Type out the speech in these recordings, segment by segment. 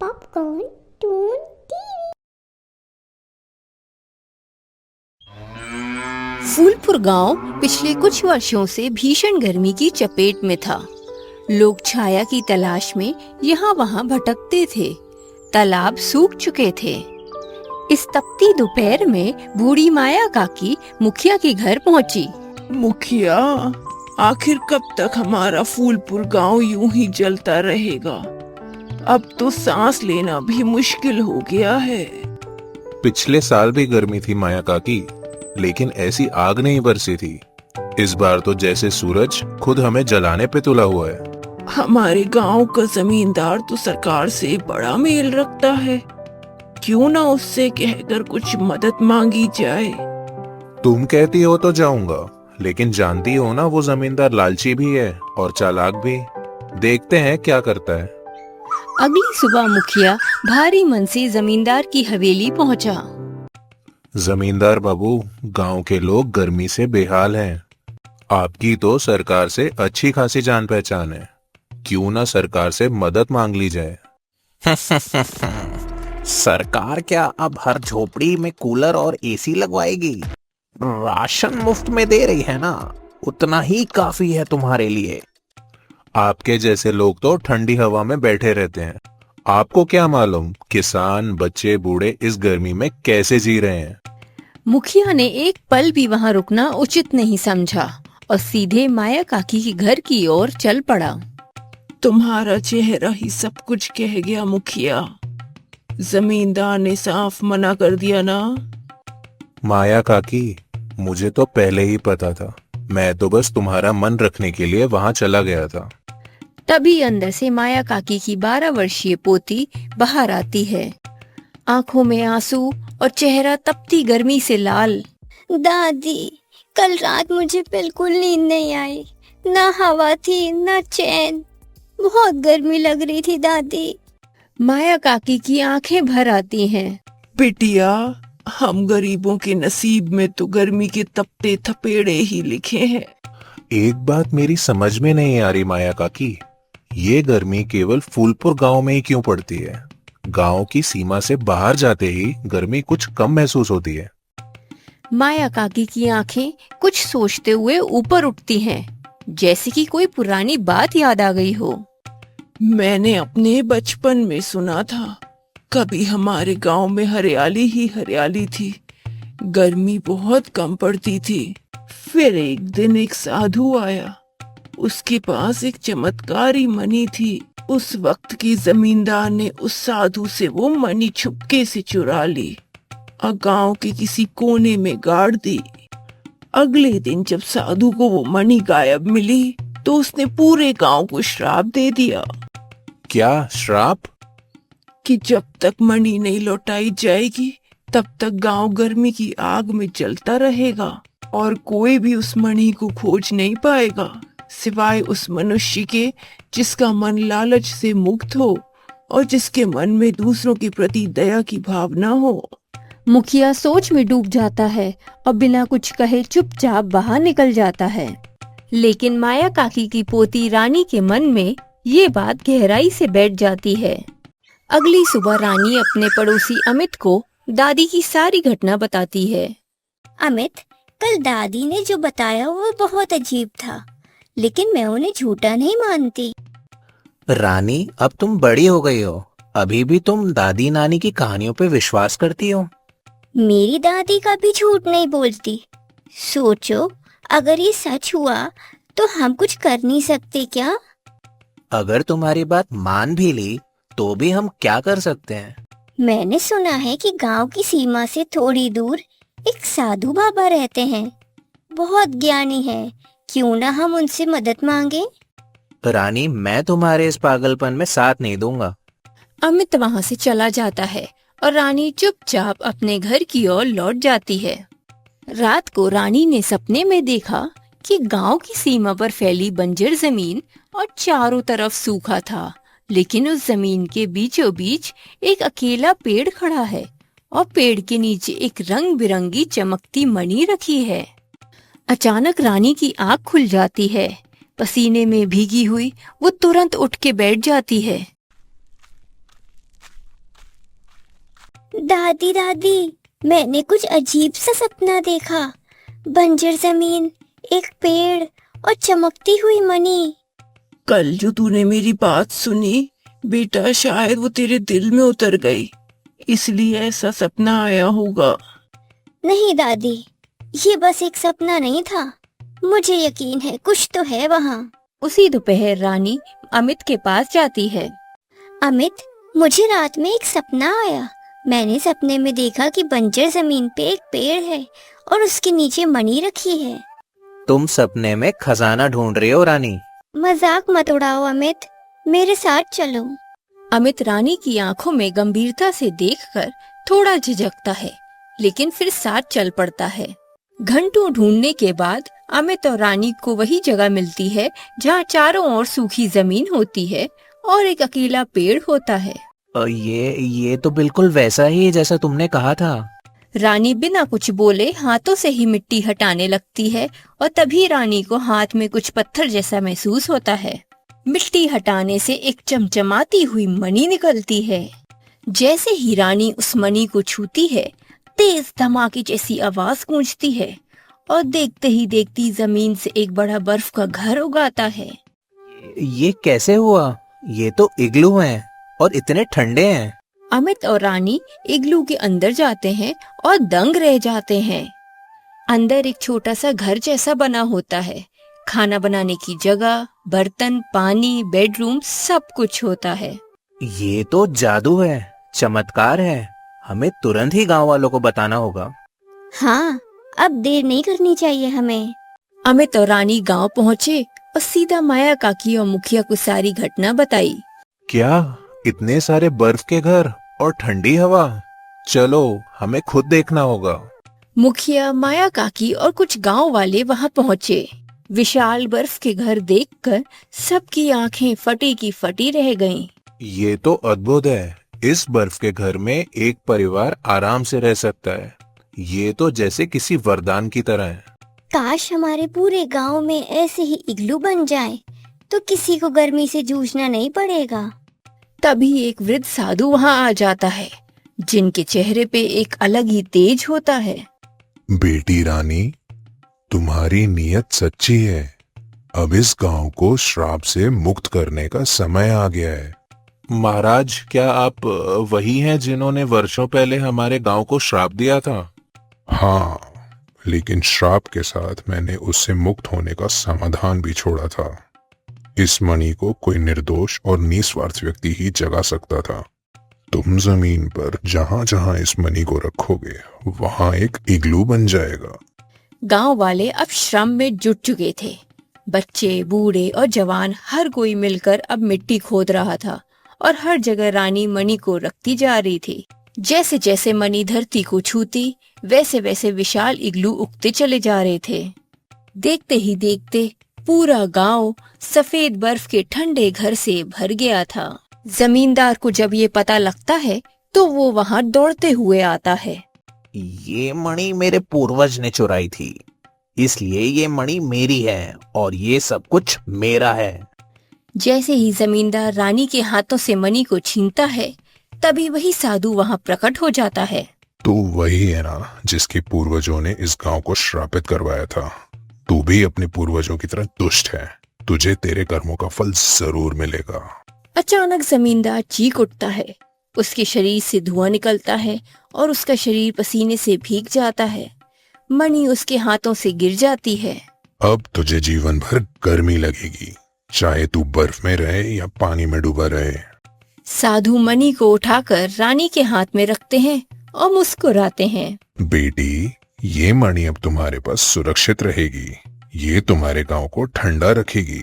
Popcorn Toon TV। Phulpur गांव पिछले कुछ वर्षों से भीषण गर्मी की चपेट में था। लोग छाया की तलाश में यहाँ वहाँ भटकते थे। तालाब सूख चुके थे। इस तपती दोपहर में बूढ़ी माया काकी मुखिया के घर पहुँची। मुखिया, आखिर कब तक हमारा फूलपुर गांव यूं ही जलता रहेगा? अब तो सांस लेना भी मुश्किल हो गया है। पिछले साल भी गर्मी थी माया काकी, लेकिन ऐसी आग नहीं बरसी थी। इस बार तो जैसे सूरज खुद हमें जलाने पे तुला हुआ है। हमारे गांव का जमींदार तो सरकार से बड़ा मेल रखता है, क्यों ना उससे कहकर कुछ मदद मांगी जाए। तुम कहती हो तो जाऊंगा, लेकिन जानती हो ना वो जमींदार लालची भी है और चालाक भी। देखते हैं क्या करता है। अगली सुबह मुखिया भारी मन से जमींदार की हवेली पहुंचा। जमींदार बाबू, गांव के लोग गर्मी से बेहाल हैं। आपकी तो सरकार से अच्छी खासी जान पहचान है, क्यों ना सरकार से मदद मांग ली जाए। सरकार क्या अब हर झोपड़ी में कूलर और एसी लगवाएगी? राशन मुफ्त में दे रही है ना, उतना ही काफी है तुम्हारे लिए। आपके जैसे लोग तो ठंडी हवा में बैठे रहते हैं। आपको क्या मालूम किसान, बच्चे, बूढ़े इस गर्मी में कैसे जी रहे हैं। मुखिया ने एक पल भी वहाँ रुकना उचित नहीं समझा और सीधे माया काकी के घर की ओर चल पड़ा। तुम्हारा चेहरा ही सब कुछ कह गया मुखिया। जमींदार ने साफ मना कर दिया ना। माया काकी, मुझे तो पहले ही पता था। मैं तो बस तुम्हारा मन रखने के लिए वहाँ चला गया था। तभी अंदर से माया काकी की 12 वर्षीय पोती बाहर आती है, आंखों में आंसू और चेहरा तपती गर्मी से लाल। दादी, कल रात मुझे बिल्कुल नींद नहीं आई। ना हवा थी ना चैन। बहुत गर्मी लग रही थी दादी। माया काकी की आंखें भर आती हैं। बिटिया, हम गरीबों के नसीब में तो गर्मी के तपते थपेड़े ही लिखे हैं। एक बात मेरी समझ में नहीं आ रही माया काकी, ये गर्मी केवल फूलपुर गांव में ही क्यों पड़ती है? गांव की सीमा से बाहर जाते ही गर्मी कुछ कम महसूस होती है। माया काकी की आंखें कुछ सोचते हुए ऊपर उठती हैं, जैसे कि कोई पुरानी बात याद आ गई हो। मैंने अपने बचपन में सुना था, कभी हमारे गांव में हरियाली ही हरियाली थी, गर्मी बहुत कम पड़ती थी। फिर एक दिन एक साधु आया, उसके पास एक चमत्कारी मणि थी। उस वक्त की जमींदार ने उस साधु से वो मणि छुपके से चुरा ली और गांव के किसी कोने में गाड़ दी। अगले दिन जब साधु को वो मणि गायब मिली, तो उसने पूरे गांव को श्राप दे दिया। क्या श्राप? कि जब तक मणि नहीं लौटाई जाएगी, तब तक गांव गर्मी की आग में जलता रहेगा और कोई भी उस मणि को खोज नहीं पाएगा, सिवाय उस मनुष्य के जिसका मन लालच से मुक्त हो और जिसके मन में दूसरों के प्रति दया की भावना हो। मुखिया सोच में डूब जाता है और बिना कुछ कहे चुपचाप बाहर निकल जाता है। लेकिन माया काकी की पोती रानी के मन में ये बात गहराई से बैठ जाती है। अगली सुबह रानी अपने पड़ोसी अमित को दादी की सारी घटना बताती है। अमित, कल दादी ने जो बताया वो बहुत अजीब था, लेकिन मैं उन्हें झूठा नहीं मानती। रानी, अब तुम बड़ी हो गई हो, अभी भी तुम दादी नानी की कहानियों पे विश्वास करती हो? मेरी दादी कभी झूठ नहीं बोलती। सोचो, अगर ये सच हुआ तो हम कुछ कर नहीं सकते क्या? अगर तुम्हारी बात मान भी ली तो भी हम क्या कर सकते हैं? मैंने सुना है कि गांव की सीमा से थोड़ी दूर एक साधु बाबा रहते हैं, बहुत ज्ञानी हैं। क्यों ना हम उनसे मदद मांगे? रानी, मैं तुम्हारे इस पागलपन में साथ नहीं दूंगा। अमित वहाँ से चला जाता है और रानी चुपचाप अपने घर की ओर लौट जाती है। रात को रानी ने सपने में देखा कि गांव की सीमा पर फैली बंजर जमीन और चारों तरफ सूखा था, लेकिन उस जमीन के बीचों बीच एक अकेला पेड़ खड़ा है और पेड़ के नीचे एक रंग बिरंगी चमकती मणि रखी है। अचानक रानी की आँख खुल जाती है। पसीने में भीगी हुई वो तुरंत उठ के बैठ जाती है। दादी दादी, मैंने कुछ अजीब सा सपना देखा। बंजर जमीन, एक पेड़ और चमकती हुई मणि। कल जो तूने मेरी बात सुनी बेटा, शायद वो तेरे दिल में उतर गई, इसलिए ऐसा सपना आया होगा। नहीं दादी, ये बस एक सपना नहीं था। मुझे यकीन है कुछ तो है वहाँ। उसी दोपहर रानी अमित के पास जाती है। अमित, मुझे रात में एक सपना आया। मैंने सपने में देखा कि बंजर जमीन पे एक पेड़ है और उसके नीचे मणि रखी है। तुम सपने में खजाना ढूंढ रहे हो रानी? मजाक मत उड़ाओ अमित, मेरे साथ चलो। अमित रानी की आंखों में गंभीरता से देखकर थोड़ा झिझकता है, लेकिन फिर साथ चल पड़ता है। घंटों ढूंढने के बाद अमित और रानी को वही जगह मिलती है जहाँ चारों ओर सूखी जमीन होती है और एक अकेला पेड़ होता है। ये तो बिल्कुल वैसा ही है जैसा तुमने कहा था। रानी बिना कुछ बोले हाथों से ही मिट्टी हटाने लगती है और तभी रानी को हाथ में कुछ पत्थर जैसा महसूस होता है। मिट्टी हटाने से एक चमचमाती हुई मणि निकलती है। जैसे ही रानी उस मणि को छूती है, तेज धमाके जैसी आवाज गूंजती है और देखते ही देखती जमीन से एक बड़ा बर्फ का घर उगाता है। ये कैसे हुआ? ये तो इग्लू हैं और इतने ठंडे हैं। अमित और रानी इग्लू के अंदर जाते हैं और दंग रह जाते हैं। अंदर एक छोटा सा घर जैसा बना होता है। खाना बनाने की जगह, बर्तन, पानी, बेडरूम सब कुछ होता है। ये तो जादू है, चमत्कार है। हमें तुरंत ही गांव वालों को बताना होगा। हाँ, अब देर नहीं करनी चाहिए हमें। अमित और रानी गांव पहुँचे और सीधा माया काकी और मुखिया को सारी घटना बताई। क्या इतने सारे बर्फ के घर और ठंडी हवा? चलो, हमें खुद देखना होगा। मुखिया, माया काकी और कुछ गांव वाले वहां पहुँचे। विशाल बर्फ के घर देखकर सबकी आंखें फटी की फटी रह गईं। ये तो अद्भुत है। इस बर्फ के घर में एक परिवार आराम से रह सकता है। ये तो जैसे किसी वरदान की तरह है। काश हमारे पूरे गांव में ऐसे ही इग्लू बन जाए, तो किसी को गर्मी से जूझना नहीं पड़ेगा। तभी एक वृद्ध साधु वहां आ जाता है, जिनके चेहरे पे एक अलग ही तेज होता है। बेटी रानी, तुम्हारी नीयत सच्ची है। अब इस गांव को श्राप से मुक्त करने का समय आ गया है। महाराज, क्या आप वही हैं जिन्होंने वर्षों पहले हमारे गांव को श्राप दिया था? हाँ, लेकिन श्राप के साथ मैंने उससे मुक्त होने का समाधान भी छोड़ा था। इस मणि को कोई निर्दोष और निस्वार्थ व्यक्ति ही जगा सकता था। तुम जमीन पर जहां जहां इस मणि को रखोगे, वहां एक इग्लू बन जाएगा। गांव वाले अब श्रम में जुट चुके थे। बच्चे, बूढ़े और जवान हर कोई मिलकर अब मिट्टी खोद रहा था और हर जगह रानी मणि को रखती जा रही थी। जैसे जैसे मणि धरती को छूती, वैसे वैसे विशाल इग्लू उगते चले जा रहे थे। देखते ही देखते पूरा गांव सफेद बर्फ के ठंडे घर से भर गया था। जमींदार को जब ये पता लगता है तो वो वहाँ दौड़ते हुए आता है। ये मणि मेरे पूर्वज ने चुराई थी, इसलिए ये मणि मेरी है और ये सब कुछ मेरा है। जैसे ही जमींदार रानी के हाथों से मणि को छीनता है, तभी वही साधु वहाँ प्रकट हो जाता है। तू वही है ना जिसके पूर्वजों ने इस गांव को श्रापित करवाया था। तू भी अपने पूर्वजों की तरह दुष्ट है। तुझे तेरे कर्मों का फल जरूर मिलेगा। अचानक जमींदार चीख उठता है। उसके शरीर से धुआं निकलता है और उसका शरीर पसीने से भीग जाता है। मणि उसके हाथों से गिर जाती है। अब तुझे जीवन भर गर्मी लगेगी, चाहे तू बर्फ में रहे या पानी में डूबा रहे। साधु मणि को उठाकर रानी के हाथ में रखते हैं और मुस्कुराते हैं। बेटी, ये मणि अब तुम्हारे पास सुरक्षित रहेगी। ये तुम्हारे गांव को ठंडा रखेगी।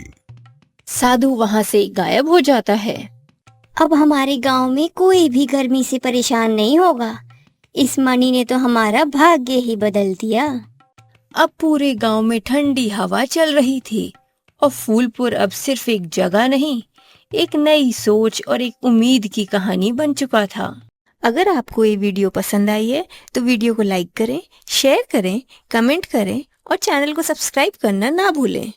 साधु वहाँ से गायब हो जाता है। अब हमारे गांव में कोई भी गर्मी से परेशान नहीं होगा। इस मणि ने तो हमारा भाग्य ही बदल दिया। अब पूरे गांव में ठंडी हवा चल रही थी और फूलपुर अब सिर्फ एक जगह नहीं, एक नई सोच और एक उम्मीद की कहानी बन चुका था। अगर आपको ये वीडियो पसंद आई है तो वीडियो को लाइक करें, शेयर करें, कमेंट करें और चैनल को सब्सक्राइब करना ना भूलें।